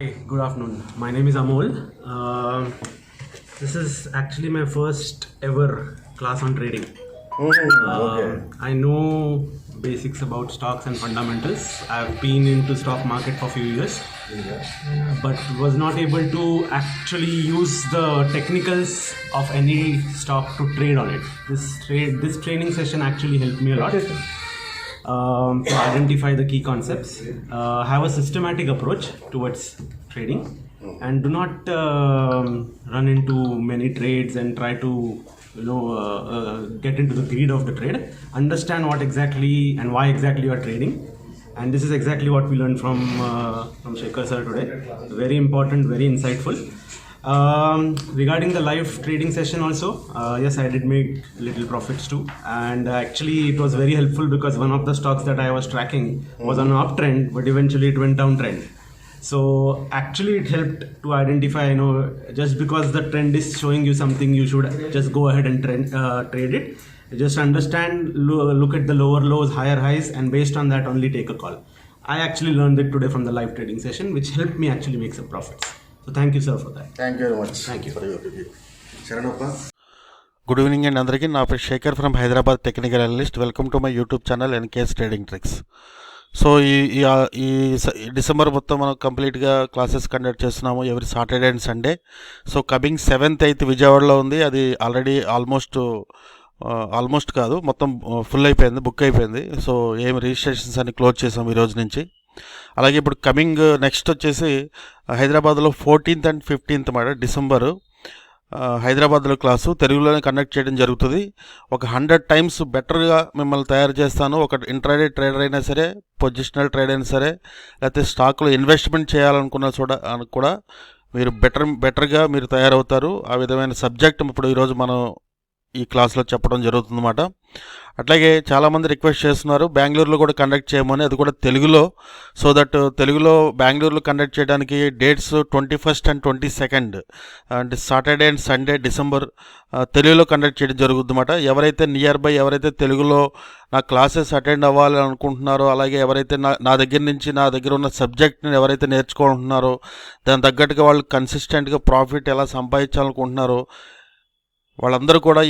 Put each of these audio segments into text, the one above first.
Hey, good afternoon. My name is Amol. This is actually my first ever class on trading. Okay. I know basics about stocks and fundamentals. I've been into stock market for a few years, but was not able to actually use the technicals of any stock to trade on it. This training session actually helped me a lot. To identify the key concepts, have a systematic approach towards trading, and do not run into many trades and try to get into the greed of the trade. Understand what exactly and why exactly you are trading, and this is exactly what we learned from Shekhar sir today. Very important, very insightful. Regarding the live trading session also, yes, I did make little profits too, and actually it was very helpful because one of the stocks that I was tracking was on an uptrend, but eventually it went downtrend. So actually it helped to identify, just because the trend is showing you something, you should just go ahead and trade it. Just understand, look at the lower lows, higher highs, and based on that only take a call. I actually learned it today from the live trading session, which helped me actually make some profits. So thank you, sir, for that. Thank you very much. Thank you for your review. Sharanappa. Good evening అండి అందరికీ. నా పేరు Shekhar from Hyderabad technical analyst. Welcome to my YouTube channel NKS trading tricks. So ఈ December మొత్తం మనం కంప్లీట్గా classes conduct చేస్తున్నాము every Saturday and Sunday. So coming 7th, 8th విజయవాడలో ఉంది. అది ఆల్రెడీ ఆల్మోస్ట్ కాదు, మొత్తం ఫుల్ అయిపోయింది, బుక్ అయిపోయింది. సో ఏం రిజిస్ట్రేషన్స్ అన్ని క్లోజ్ చేసాం ఈ రోజు నుంచి. అలాగే ఇప్పుడు కమింగ్ నెక్స్ట్ వచ్చేసి హైదరాబాద్లో 14th and 15th మాట డిసెంబరు హైదరాబాద్లో క్లాసు తెలుగులోనే కండక్ట్ చేయడం జరుగుతుంది. ఒక 100 times బెటర్గా మిమ్మల్ని తయారు చేస్తాను. ఒక ఇంట్రాడే ట్రేడర్ అయినా సరే, పొజిషనల్ ట్రేడ్ అయినా సరే, లేకపోతే స్టాక్లో ఇన్వెస్ట్మెంట్ చేయాలనుకున్న కూడా మీరు బెటర్గా మీరు తయారవుతారు. ఆ విధమైన సబ్జెక్ట్ ఇప్పుడు ఈరోజు మనం ఈ క్లాస్లో చెప్పడం జరుగుతుందన్నమాట. అట్లాగే చాలామంది రిక్వెస్ట్ చేస్తున్నారు బెంగళూరులో కూడా కండక్ట్ చేయమని, అది కూడా తెలుగులో. సో దట్ తెలుగులో బెంగళూరులో కండక్ట్ చేయడానికి డేట్స్ 21st and 22nd అంటే సాటర్డే అండ్ సండే డిసెంబర్ తెలుగులో కండక్ట్ చేయడం జరుగుతుందన్నమాట. ఎవరైతే నియర్ బై, ఎవరైతే తెలుగులో నా క్లాసెస్ అటెండ్ అవ్వాలి అనుకుంటున్నారో, అలాగే ఎవరైతే నా దగ్గర ఉన్న సబ్జెక్ట్ని ఎవరైతే నేర్చుకుంటున్నారో, దాని తగ్గట్టుగా వాళ్ళు కన్సిస్టెంట్గా ప్రాఫిట్ ఎలా సంపాదించాలనుకుంటున్నారో వాళ్ళందరూ కూడా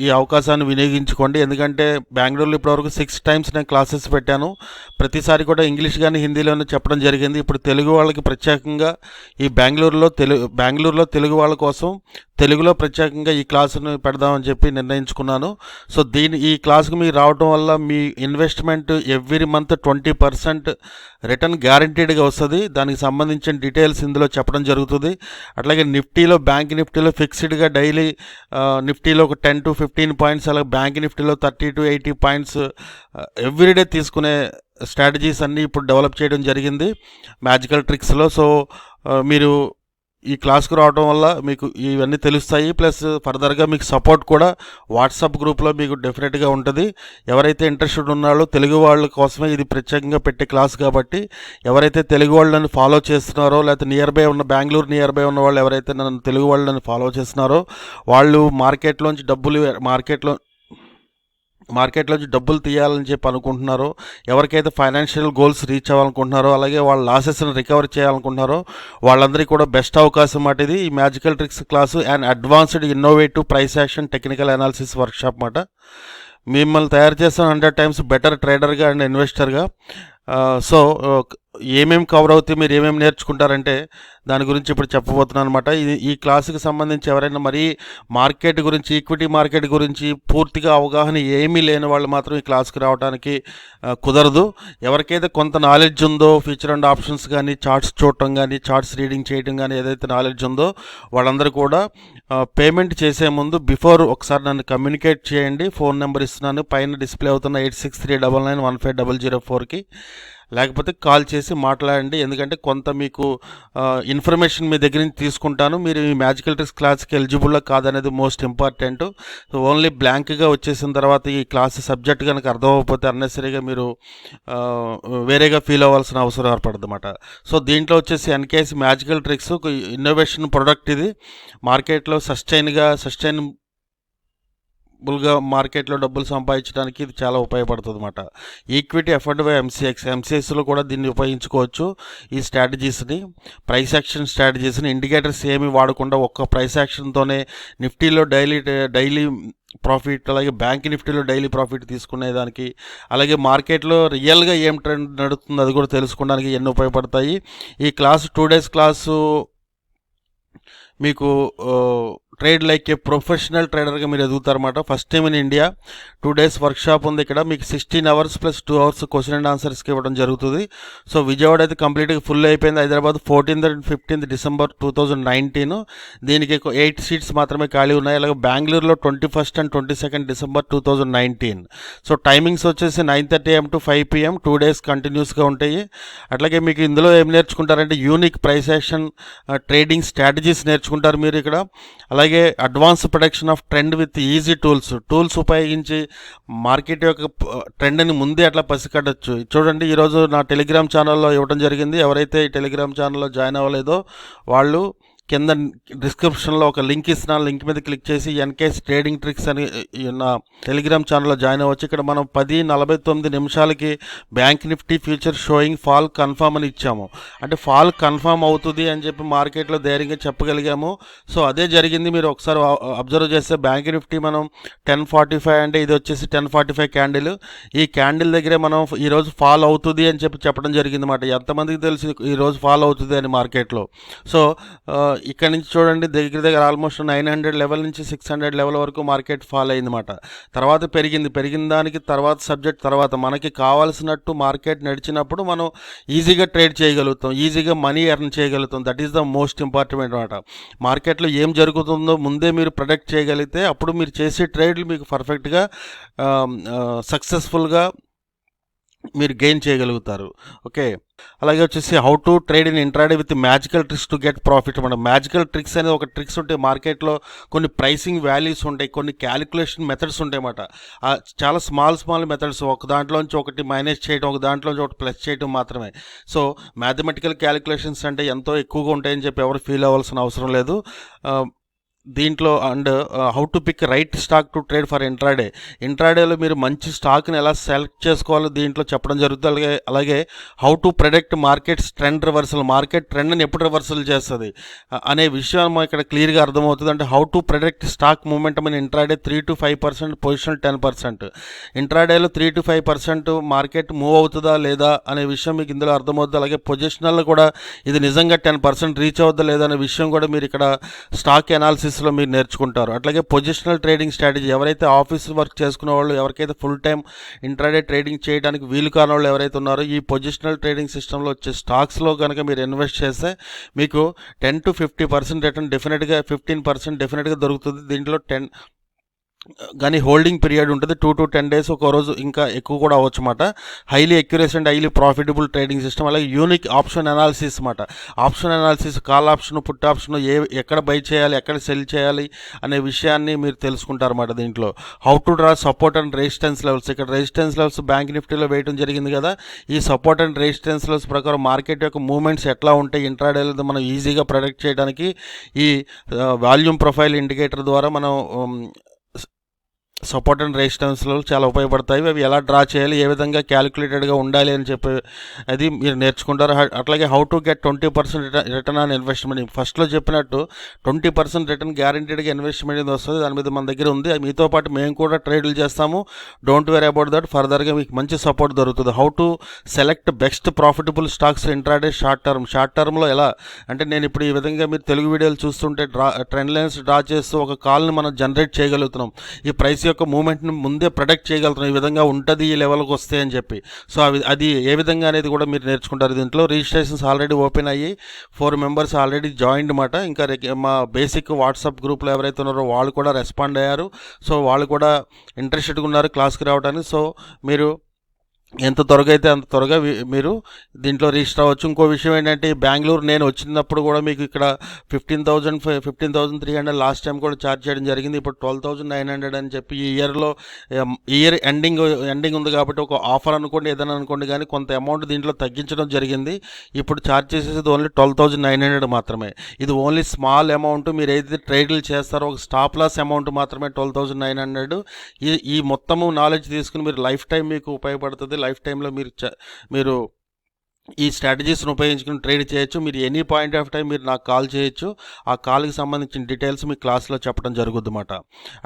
ఈ అవకాశాన్ని వినియోగించుకోండి. ఎందుకంటే బెంగళూరులో ఇప్పటివరకు 6 times నేను క్లాసెస్ పెట్టాను. ప్రతిసారి కూడా ఇంగ్లీష్ కానీ హిందీలోనే చెప్పడం జరిగింది. ఇప్పుడు తెలుగు వాళ్ళకి ప్రత్యేకంగా ఈ బెంగళూరులో తెలుగు వాళ్ళ కోసం తెలుగులో ప్రత్యేకంగా ఈ క్లాసును పెడదామని చెప్పి నిర్ణయించుకున్నాను. సో ఈ క్లాస్కి మీరు రావడం వల్ల మీ ఇన్వెస్ట్మెంట్ ఎవ్రీ మంత్ 20% రిటర్న్ గ్యారంటీడ్గా వస్తుంది. దానికి సంబంధించిన డీటెయిల్స్ ఇందులో చెప్పడం జరుగుతుంది. అట్లాగే బ్యాంక్ నిఫ్టీలో ఫిక్స్డ్గా డైలీ నిఫ్టీలో ఒక 10 to 15 points, అలాగే బ్యాంక్ నిఫ్టీలో 30 to 80 points ఎవ్రీడే తీసుకునే స్ట్రాటజీస్ అన్నీ ఇప్పుడు డెవలప్ చేయడం జరిగింది మ్యాజికల్ ట్రిక్స్లో. సో మీరు ఈ క్లాస్కు రావడం వల్ల మీకు ఇవన్నీ తెలుస్తాయి. ప్లస్ ఫర్దర్గా మీకు సపోర్ట్ కూడా వాట్సాప్ గ్రూప్లో మీకు డెఫినెట్గా ఉంటుంది. ఎవరైతే ఇంట్రెస్టెడ్ ఉన్నారో తెలుగు వాళ్ళ కోసమే ఇది ప్రత్యేకంగా పెట్టే క్లాస్ కాబట్టి ఎవరైతే తెలుగు వాళ్ళని ఫాలో చేస్తున్నారో, లేకపోతే బెంగళూరు నియర్ బై ఉన్న వాళ్ళు ఎవరైతే నన్ను తెలుగు వాళ్ళని ఫాలో చేస్తున్నారో వాళ్ళు మార్కెట్లోంచి డబ్బులు తీయాలని చెప్పి అనుకుంటున్నారో, ఎవరికైతే ఫైనాన్షియల్ గోల్స్ రీచ్ అవ్వాలనుకుంటున్నారో, అలాగే వాళ్ళ లాసెస్ని రికవర్ చేయాలనుకుంటున్నారో వాళ్ళందరికీ కూడా బెస్ట్ అవకాశం మాట ఇది. ఈ magical tricks class and advanced innovative price action technical analysis workshop మాట. మిమ్మల్ని తయారు చేస్తాను 100 times బెటర్ ట్రేడర్గా అండ్ ఇన్వెస్టర్గా. సో ఏమేమి కవర్ అవుతాయి, మీరు ఏమేమి నేర్చుకుంటారంటే దాని గురించి ఇప్పుడు చెప్పబోతున్నాను అనమాట. ఈ క్లాసుకి సంబంధించి ఎవరైనా మరీ మార్కెట్ గురించి, ఈక్విటీ మార్కెట్ గురించి పూర్తిగా అవగాహన ఏమీ లేని వాళ్ళు మాత్రం ఈ క్లాస్కి రావడానికి కుదరదు. ఎవరికైతే కొంత నాలెడ్జ్ ఉందో, ఫ్యూచర్ అండ్ ఆప్షన్స్ కానీ, చార్ట్స్ చూడటం కానీ, చార్ట్స్ రీడింగ్ చేయడం కానీ ఏదైతే నాలెడ్జ్ ఉందో వాళ్ళందరూ కూడా పేమెంట్ చేసే ముందు బిఫోర్ ఒకసారి నన్ను కమ్యూనికేట్ చేయండి. ఫోన్ నెంబర్ ఇస్తున్నాను, పైన డిస్ప్లే అవుతున్న 8639915004కి, లేకపోతే కాల్ చేసి మాట్లాడండి. ఎందుకంటే కొంత మీకు ఇన్ఫర్మేషన్ మీ దగ్గర నుంచి తీసుకుంటాను. మీరు ఈ మ్యాజికల్ ట్రిక్స్ క్లాస్కి ఎలిజిబుల్లా కాదనేది మోస్ట్ ఇంపార్టెంట్. సో ఓన్లీ బ్లాంక్గా వచ్చేసిన తర్వాత ఈ క్లాస్ సబ్జెక్ట్ కనుక అర్థం అవ్వకపోతే అన్నెసరీగా మీరు వేరేగా ఫీల్ అవ్వాల్సిన అవసరం ఏర్పడదన్నమాట. సో దీంట్లో వచ్చేసి NKS magical tricks innovation product. ఇది మార్కెట్లో సస్టైన్ బుల్గా మార్కెట్లో డబ్బులు సంపాదించడానికి ఇది చాలా ఉపయోగపడుతుంది అనమాట. ఈక్విటీ ఎఫర్డ్ బై ఎంసీఎక్స్లో కూడా దీన్ని ఉపయోగించుకోవచ్చు. ఈ స్ట్రాటజీస్ని, ప్రైస్ యాక్షన్ స్ట్రాటజీస్ని, ఇండికేటర్స్ ఏమి వాడకుండా ఒక్క ప్రైస్ యాక్షన్తోనే నిఫ్టీలో డైలీ ప్రాఫిట్, అలాగే బ్యాంక్ నిఫ్టీలో డైలీ ప్రాఫిట్ తీసుకునేదానికి, అలాగే మార్కెట్లో రియల్గా ఏం ట్రెండ్ నడుస్తుందో అది కూడా తెలుసుకోవడానికి ఎన్ని ఉపయోగపడతాయి. ఈ క్లాసు 2 days క్లాసు మీకు ట్రేడ్ లైక్ ఏ ప్రొఫెషనల్ ట్రేడర్గా మీరు ఎదుగుతారన్నమాట. First time in India 2 days workshop ఉంది ఇక్కడ. మీకు 16 hours + 2 hours క్వశ్చన్ అండ్ ఆన్సర్స్కి ఇవ్వడం జరుగుతుంది. సో విజయవాడ అయితే కంప్లీట్గా ఫుల్ అయిపోయింది. Hyderabad 14th and 15th December 2019, దీనికి 8 seats మాత్రమే ఖాళీ ఉన్నాయి. అలాగే బెంగళూరులో 21st and 22nd December 2019. So timings వచ్చేసి 9:30 AM to 5 PM 2 days కంటిన్యూస్గా ఉంటాయి. అట్లాగే మీకు ఇందులో ఏం నేర్చుకుంటారంటే unique price action trading strategies నేర్చుకుంటారు మీరు ఇక్కడ. అలాగే advance production of trend with easy tools ఉపయోగించి మార్కెట్ యొక్క ట్రెండ్ని ముందే అట్లా పసికట్టచ్చు. చూడండి, ఈరోజు నా టెలిగ్రామ్ ఛానల్లో ఇవ్వడం జరిగింది. ఎవరైతే ఈ టెలిగ్రామ్ ఛానల్లో జాయిన్ అవ్వలేదో వాళ్ళు కింద డిస్క్రిప్షన్లో ఒక లింక్ ఇస్తున్నాను. లింక్ మీద క్లిక్ చేసి ఎన్కేస్ ట్రేడింగ్ ట్రిక్స్ అని నా టెలిగ్రామ్ ఛానల్లో జాయిన్ అవ్వచ్చు. ఇక్కడ మనం 10:49 bank Nifty future showing fall confirm అని ఇచ్చాము. అంటే ఫాల్ కన్ఫర్మ్ అవుతుంది అని చెప్పి మార్కెట్లో ధైర్యంగా చెప్పగలిగాము. సో అదే జరిగింది. మీరు ఒకసారి అబ్జర్వ్ చేస్తే బ్యాంక్ నిఫ్టీ మనం 10:45 అంటే ఇది వచ్చేసి 10:45 క్యాండిల్. ఈ క్యాండిల్ దగ్గరే మనం ఈరోజు ఫాల్ అవుతుంది అని చెప్పడం జరిగింది అన్నమాట. ఎంతమందికి తెలిసి ఈరోజు ఫాల్ అవుతుంది అని మార్కెట్లో. సో ఇక్కడ నుంచి చూడండి, దగ్గర ఆల్మోస్ట్ 900 లెవెల్ నుంచి 600 లెవెల్ వరకు మార్కెట్ ఫాల్ అయిందన్నమాట. తర్వాత పెరిగిన దానికి తర్వాత సబ్జెక్ట్ తర్వాత మనకి కావాల్సినట్టు మార్కెట్ నడిచినప్పుడు మనం ఈజీగా ట్రేడ్ చేయగలుగుతాం, ఈజీగా మనీ ఎర్న్ చేయగలుగుతాం. That is the most important అనమాట. మార్కెట్లో ఏం జరుగుతుందో ముందే మీరు ప్రొడక్ట్ చేయగలిగితే అప్పుడు మీరు చేసే ట్రేడ్లు మీకు పర్ఫెక్ట్గా సక్సెస్ఫుల్గా మీరు గెయిన్ చేయగలుగుతారు. ఓకే, అలాగే వచ్చేసి how to trade in intraday with magical tricks to get profit అన్నమాట. మ్యాజికల్ ట్రిక్స్ అనేది ఒక ట్రిక్స్ ఉంటాయి మార్కెట్లో. కొన్ని ప్రైసింగ్ వాల్యూస్ ఉంటాయి, కొన్ని క్యాలిక్యులేషన్ మెథడ్స్ ఉంటాయి అన్నమాట. చాలా స్మాల్ మెథడ్స్. ఒక దాంట్లోంచి ఒకటి మైనస్ చేయడం, ఒక దాంట్లోంచి ఒకటి ప్లస్ చేయడం మాత్రమే. సో మ్యాథమెటికల్ క్యాలిక్యులేషన్స్ అంటే ఎంతో ఎక్కువగా ఉంటాయని చెప్పి ఎవరు ఫీల్ అవ్వాల్సిన అవసరం లేదు దీంట్లో. And how to pick right stock to trade for ఇంట్రాడేలో మీరు మంచి స్టాక్ని ఎలా సెలెక్ట్ చేసుకోవాలో దీంట్లో చెప్పడం జరుగుతుంది. అలాగే how to predict markets trend reversal, market ట్రెండ్ని ఎప్పుడు రివర్సల్ చేస్తుంది అనే విషయం ఇక్కడ క్లియర్గా అర్థమవుతుంది. అంటే how to predict stock momentum in intraday 3 to 5%, positional 10%. ఇంట్రాడేలో 3 to 5% మార్కెట్ మూవ్ అవుతుందా లేదా అనే విషయం మీకు ఇందులో అర్థమవుతుంది. అలాగే పొజిషనల్లో కూడా ఇది నిజంగా 10% రీచ్ అవుతుందా లేదా అనే విషయం కూడా మీరు ఇక్కడ స్టాక్ అనాలిసిస్లో మీరు నేర్చుకుంటారు. అట్లాగే పొజిషనల్ ట్రేడింగ్ స్ట్రాటజీ, ఎవరైతే ఆఫీస్ వర్క్ చేసుకునే వాళ్ళు, ఎవరికైతే ఫుల్ టైం ఇంట్రాడే ట్రేడింగ్ చేయడానికి వీలు కాని వాళ్ళు ఎవరైతే ఉన్నారో ఈ పొజిషనల్ ట్రేడింగ్ సిస్టంలో వచ్చే స్టాక్స్లో కనుక మీరు ఇన్వెస్ట్ చేస్తే మీకు 10 to 50% రిటర్న్ డెఫినెట్గా, 15% డెఫినెట్గా దొరుకుతుంది. దీంట్లో కానీ హోల్డింగ్ పీరియడ్ ఉంటుంది 2 to 10 days, ఒక రోజు ఇంకా ఎక్కువ కూడా అవ్వచ్చు అన్నమాట. Highly accuracy and highly profitable trading system. అలాగే యూనిక్ ఆప్షన్ అనాలిసిస్ అన్నమాట. Option analysis, call option, put option, ఎక్కడ బై చేయాలి, ఎక్కడ సెల్ చేయాలి అనే విషయాన్ని మీరు తెలుసుకుంటారన్నమాట దీంట్లో. How to draw support and resistance levels. ఇక్కడ రెసిస్టెన్స్ లెవెల్స్ బ్యాంక్ నిఫ్టీలో వేయడం జరిగింది కదా. ఈ సపోర్ట్ అండ్ రెసిస్టెన్స్ లెవెల్స్ ప్రకారం మార్కెట్ యొక్క మూవ్మెంట్స్ ఎట్లా ఉంటాయి ఇంట్రాడేలో మనం ఈజీగా ప్రొడక్ట్ చేయడానికి ఈ వాల్యూమ్ ప్రొఫైల్ ఇండికేటర్ ద్వారా మనం సపోర్ట్ అండ్ రెసిస్టెన్స్లో చాలా ఉపయోగపడతాయి. అవి ఎలా డ్రా చేయాలి, ఏ విధంగా క్యాలిక్యులేటెడ్గా ఉండాలి అని చెప్పి అది మీరు నేర్చుకుంటారు. అట్లాగే how to get 20% return on investment. ఫస్ట్లో చెప్పినట్టు 20% రిటర్న్ గ్యారంటీడ్గా ఇన్వెస్ట్మెంట్ వస్తుంది. దాని మీద మన దగ్గర ఉంది. మీతో పాటు మేము కూడా ట్రేడ్లు చేస్తాము. Don't very about that. ఫర్దర్గా మీకు మంచి సపోర్ట్ దొరుకుతుంది. How to select best profitable stocks intraday short టర్మ్లో ఎలా అంటే, నేను ఇప్పుడు ఈ విధంగా మీరు తెలుగు వీడియోలు చూస్తుంటే ట్రెండ్ లైన్స్ డ్రా చేస్తూ ఒక కాల్ని మనం జనరేట్ చేయగలుగుతున్నాం. ఈ ప్రైస్ యొక్క మూమెంట్ని ముందే ప్రొడక్ట్ చేయగలుగుతున్నాం. ఈ విధంగా ఉంటుంది, ఈ లెవెల్కి వస్తాయి అని చెప్పి. సో అది ఏ విధంగా అనేది కూడా మీరు నేర్చుకుంటారు. దీంట్లో రిజిస్ట్రేషన్స్ ఆల్రెడీ ఓపెన్ అయ్యి 4 members ఆల్రెడీ జాయిన్డ్ అన్నమాట. ఇంకా మా బేసిక్ వాట్సాప్ గ్రూప్లో ఎవరైతే ఉన్నారో వాళ్ళు కూడా రెస్పాండ్ అయ్యారు. సో వాళ్ళు కూడా ఇంట్రెస్టెడ్గా ఉన్నారు క్లాస్కి రావడానికి. సో మీరు ఎంత త్వరగా అయితే అంత త్వరగా మీరు దీంట్లో రిజిస్టర్ అవ్వచ్చు. ఇంకో విషయం ఏంటంటే బెంగళూరు నేను వచ్చినప్పుడు కూడా మీకు ఇక్కడ 15,300 లాస్ట్ టైం కూడా ఛార్జ్ చేయడం జరిగింది. ఇప్పుడు 12,900 అని చెప్పి ఈ ఇయర్ ఎండింగ్ ఉంది కాబట్టి ఒక ఆఫర్ అనుకోండి, ఏదైనా అనుకోండి, కానీ కొంత అమౌంట్ దీంట్లో తగ్గించడం జరిగింది. ఇప్పుడు ఛార్జ్ చేసేది ఓన్లీ 12,900 మాత్రమే. ఇది ఓన్లీ స్మాల్ అమౌంట్. మీరు ఏదైతే ట్రేడ్లు చేస్తారో ఒక స్టాప్ లాస్ అమౌంట్ మాత్రమే 12,900. ఈ మొత్తము నాలెడ్జ్ తీసుకుని మీరు లైఫ్ టైం మీకు ఉపయోగపడుతుంది. లైఫ్ టైంలో మీరు ఈ స్ట్రాటజీస్ని ఉపయోగించుకుని ట్రేడ్ చేయొచ్చు. మీరు ఎనీ పాయింట్ ఆఫ్ టైం మీరు నాకు కాల్ చేయొచ్చు. ఆ కాల్కి సంబంధించిన డీటెయిల్స్ మీ క్లాస్లో చెప్పడం జరుగుద్ది అన్నమాట.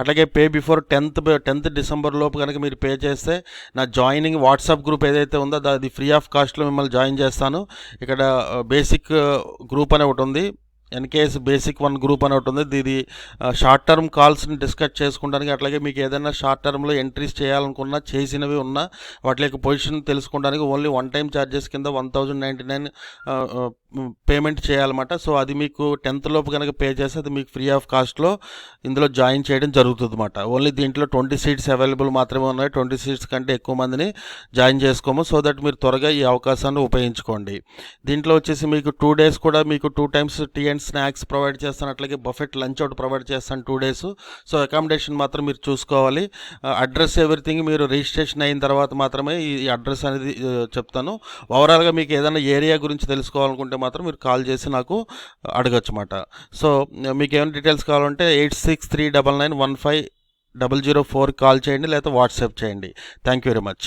అట్లాగే పే బిఫోర్ 10th డిసెంబర్ లోపు కనుక మీరు పే చేస్తే నా జాయినింగ్ వాట్సాప్ గ్రూప్ ఏదైతే ఉందో అది ఫ్రీ ఆఫ్ కాస్ట్లో మిమ్మల్ని జాయిన్ చేస్తాను. ఇక్కడ బేసిక్ గ్రూప్ అని ఒకటి ఉంది, ఎన్కేఎస్ బేసిక్ 1 గ్రూప్ అని ఒకటి ఉంది. ఇది షార్ట్ టర్మ్ కాల్స్ని డిస్కస్ చేసుకోవడానికి, అట్లాగే మీకు ఏదైనా షార్ట్ టర్మ్లో ఎంట్రీస్ చేయాలనుకున్నా, చేసినవి ఉన్నా వాటి యొక్క పొజిషన్ తెలుసుకోవడానికి ఓన్లీ 1 టైం ఛార్జెస్ కింద 1,099 పేమెంట్ చేయాలన్నమాట. సో అది మీకు 10th లోపు కనుక పే చేస్తే అది మీకు ఫ్రీ ఆఫ్ కాస్ట్లో ఇందులో జాయిన్ చేయడం జరుగుతుంది అన్నమాట. ఓన్లీ దీంట్లో 20 సీట్స్ అవైలబుల్ మాత్రమే ఉన్నాయి. 20 సీట్స్ కంటే ఎక్కువ మందిని జాయిన్ చేసుకోము. సో దట్ మీరు త్వరగా ఈ అవకాశాన్ని ఉపయోగించుకోండి. దీంట్లో వచ్చేసి మీకు 2 days కూడా మీకు 2 times tea and snacks provide చేస్తాను. అట్లాగే బఫెట్ లంచ్ అవుట్ ప్రొవైడ్ చేస్తాను 2 days. సో అకామిడేషన్ మాత్రం మీరు చూసుకోవాలి. అడ్రస్ ఎవ్రీథింగ్ మీరు రిజిస్ట్రేషన్ అయిన తర్వాత మాత్రమే ఈ అడ్రస్ అనేది చెప్తాను. ఓవరాల్గా మీకు ఏదైనా ఏరియా గురించి తెలుసుకోవాలనుకుంటే మాత్రం మీరు కాల్ చేసి నాకు అడగచ్చు అన్నమాట. సో మీకు ఏమైనా డీటెయిల్స్ కావాలంటే 8639915004 కాల్ చేయండి, లేదా వాట్సాప్ చేయండి. Thank you very much.